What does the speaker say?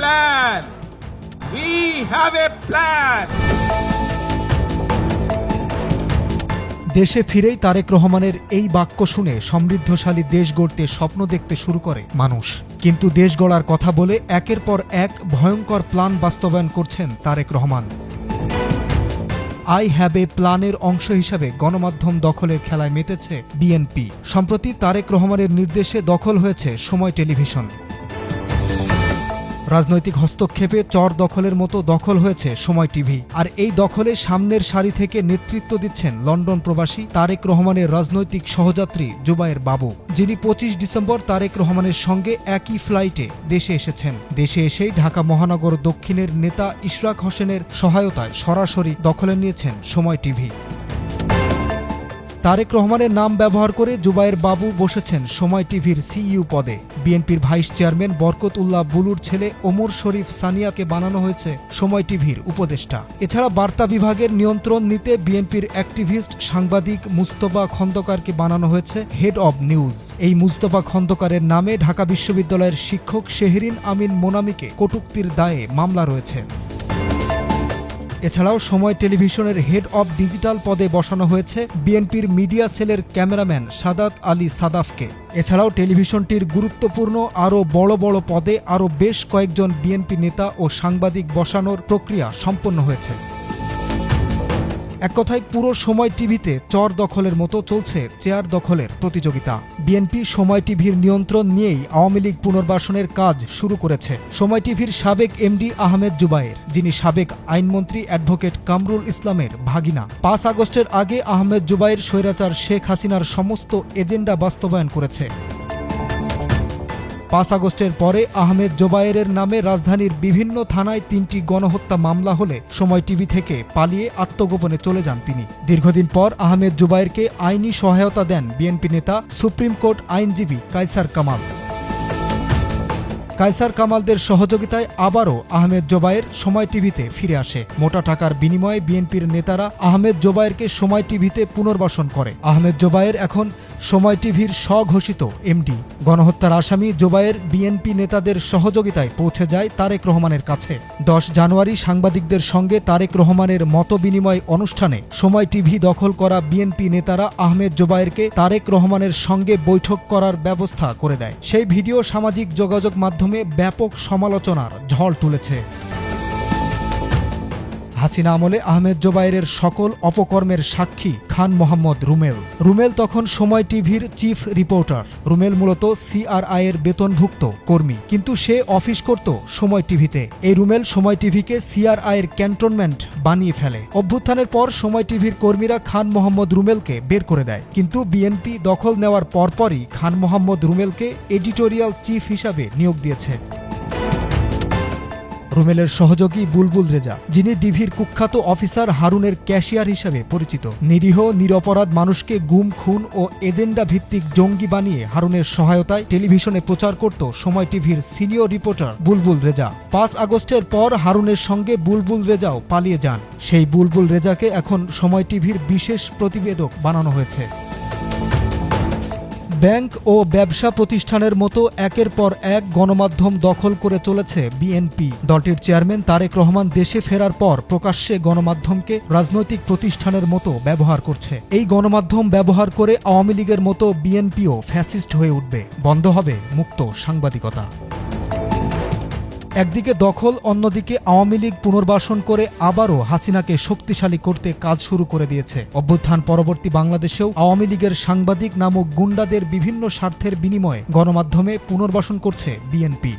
plan. We have a plan. দেশে ফিরেই তারেক রহমানের এই বাক্য শুনে সমৃদ্ধশালী দেশ গড়তে স্বপ্ন দেখতে শুরু করে মানুষ। কিন্তু দেশ গড়ার কথা বলে একের পর এক ভয়ঙ্কর প্ল্যান বাস্তবায়ন করছেন Tarique Rahman. I have a প্ল্যানের অংশ হিসাবে গণমাধ্যম দখলের খেলায় মেতেছে বিএনপি। সম্প্রতি তারেক রহমানের নির্দেশে দখল হয়েছে সময় টেলিভিশন। রাজনৈতিক হস্তক্ষেপে চর দখলের মতো দখল হয়েছে সময় টিভি। আর এই দখলে সামনের সারি থেকে নেতৃত্ব দিচ্ছেন লন্ডন প্রবাসী তারেক রহমানের রাজনৈতিক সহযাত্রী জুবায়ের বাবু, যিনি ২৫ ডিসেম্বর তারেক রহমানের সঙ্গে একই ফ্লাইটে দেশে এসেছেন। দেশে এসেই ঢাকা মহানগর দক্ষিণের নেতা ইশরাক হোসেনের সহায়তায় সরাসরি দখলে নিয়েছেন সময় টিভি। তারেক রহমানের নাম ব্যবহার করে জুবায়ের বাবু বসেছেন সময় টিভির সিইও পদে। বিএনপির ভাইস চেয়ারম্যান বরকত উল্লাহ বুলুর ছেলে ওমর শরীফ সানিয়াকে বানানো হয়েছে সময় টিভির উপদেষ্টা। এছাড়া বার্তা বিভাগের নিয়ন্ত্রণ নিতে বিএনপির অ্যাক্টিভিস্ট সাংবাদিক মুস্তফা খন্দকারকে বানানো হয়েছে হেড অব নিউজ। এই মুস্তফা খন্দকারের নামে ঢাকা বিশ্ববিদ্যালয়ের শিক্ষক শেহরিন আমিন মোনামিকে কটূক্তির দায়ে মামলা রয়েছে। এছাড়াও সময় টেলিভিশনের হেড অব ডিজিটাল পদে বসানো হয়েছে বিএনপির মিডিয়া সেলের ক্যামেরাম্যান সাদাত আলী সাদাফকে। এছাড়াও টেলিভিশনটির গুরুত্বপূর্ণ আরও বড় বড় পদে আরও বেশ কয়েকজন বিএনপি নেতা ও সাংবাদিক বসানোর প্রক্রিয়া সম্পন্ন হয়েছে। এক কথায় পুরো সময় টিভিতে চর দখলের মতো চলছে চেয়ার দখলের প্রতিযোগিতা। বিএনপি সময় টিভির নিয়ন্ত্রণ নিয়েই আওয়ামী লীগ পুনর্বাসনের কাজ শুরু করেছে। সময় টিভির সাবেক এমডি আহমেদ জুবায়ের, যিনি সাবেক আইনমন্ত্রী অ্যাডভোকেট কামরুল ইসলামের ভাগিনা। ৫ আগস্টের আগে আহমেদ জুবায়ের স্বৈরাচার শেখ হাসিনার সমস্ত এজেন্ডা বাস্তবায়ন করেছে। ৫ আগস্টের পরে আহমেদ জোবায়েরের নামে রাজধানীর বিভিন্ন থানায় ৩টি গণহত্যা মামলা হলে সময় টিভি থেকে পালিয়ে আত্মগোপনে চলে যান তিনি। দীর্ঘদিন পর আহমেদ জোবায়েরকে আইনি সহায়তা দেন বিএনপি নেতা সুপ্রিম কোর্ট আইনজীবী কায়সার কামাল। কায়সার কামালদের সহযোগিতায় আবারও আহমেদ জোবায়ের সময় টিভিতে ফিরে আসে। মোটা টাকার বিনিময়ে বিএনপির নেতারা আহমেদ জোবায়েরকে সময় টিভিতে পুনর্বাসন করে। আহমেদ জোবায়ের এখন সময় টিভির স্বঘোষিত এমডি। গণহত্যার আসামি জোবায়ের বিএনপি নেতাদের সহযোগিতায় পৌঁছে যায় তারেক রহমানের কাছে। ১০ জানুয়ারি সাংবাদিকদের সঙ্গে তারেক রহমানের মতবিনিময় অনুষ্ঠানে সময় টিভি দখল করা বিএনপি নেতারা আহমেদ জোবায়েরকে তারেক রহমানের সঙ্গে বৈঠক করার ব্যবস্থা করে দেয়। সেই ভিডিও সামাজিক যোগাযোগ মাধ্যমে ব্যাপক সমালোচনার ঝড় তুলেছে। হাসিনা আমলে আহমেদ জোবায়েরের সকল অপকর্মের সাক্ষী খান মোহাম্মদ রুমেল। রুমেল তখন সময় টিভির চিফ রিপোর্টার। রুমেল মূলত সিআরআই এর বেতনভুক্ত কর্মী, কিন্তু সে অফিস করত সময় টিভিতে। এই রুমেল সময় টিভিকে সিআরআই এর ক্যান্টনমেন্ট বানিয়ে ফেলে। অভ্যুত্থানের পর সময় টিভির কর্মীরা খান মোহাম্মদ রুমেলকে বের করে দেয়, কিন্তু বিএনপি দখল নেওয়ার পরপরই খান মোহাম্মদ রুমেলকে এডিটোরিয়াল চিফ হিসাবে নিয়োগ দিয়েছে। রুমেলের সহযোগী বুলবুল রেজা, যিনি ডিভির কুখ্যাত অফিসার হারুনের ক্যাশিয়ার হিসেবে পরিচিত। নিরীহ নিরপরাধ মানুষকে গুম, খুন ও এজেন্ডা ভিত্তিক জঙ্গি বানিয়ে হারুনের সহায়তায় টেলিভিশনে প্রচার করত সময় টিভির সিনিয়র রিপোর্টার বুলবুল রেজা। ৫ আগস্টের পর হারুনের সঙ্গে বুলবুল রেজাও পালিয়ে যান। সেই বুলবুল রেজাকে এখন সময় টিভির বিশেষ প্রতিবেদক বানানো হয়েছে। ব্যাংক ও ব্যবসা প্রতিষ্ঠানের মতো একের পর এক গণমাধ্যম দখল করে চলেছে বিএনপি। দলটির চেয়ারম্যান তারেক রহমান দেশে ফেরার পর প্রকাশ্যে গণমাধ্যমকে রাজনৈতিক প্রতিষ্ঠানের মতো ব্যবহার করছে। এই গণমাধ্যম ব্যবহার করে আওয়ামী লীগের মতো বিএনপিও ফ্যাসিস্ট হয়ে উঠবে। বন্ধ হবে মুক্ত সাংবাদিকতা। একদিকে দখল, অন্যদিকে আওয়ামী লীগ পুনর্বাসন করে আবারও হাসিনাকে শক্তিশালী করতে কাজ শুরু করে দিয়েছে। অভ্যুত্থান পরবর্তী বাংলাদেশেও আওয়ামী লীগের সাংবাদিক নামক গুন্ডাদের বিভিন্ন স্বার্থের বিনিময়ে গণমাধ্যমে পুনর্বাসন করছে বিএনপি।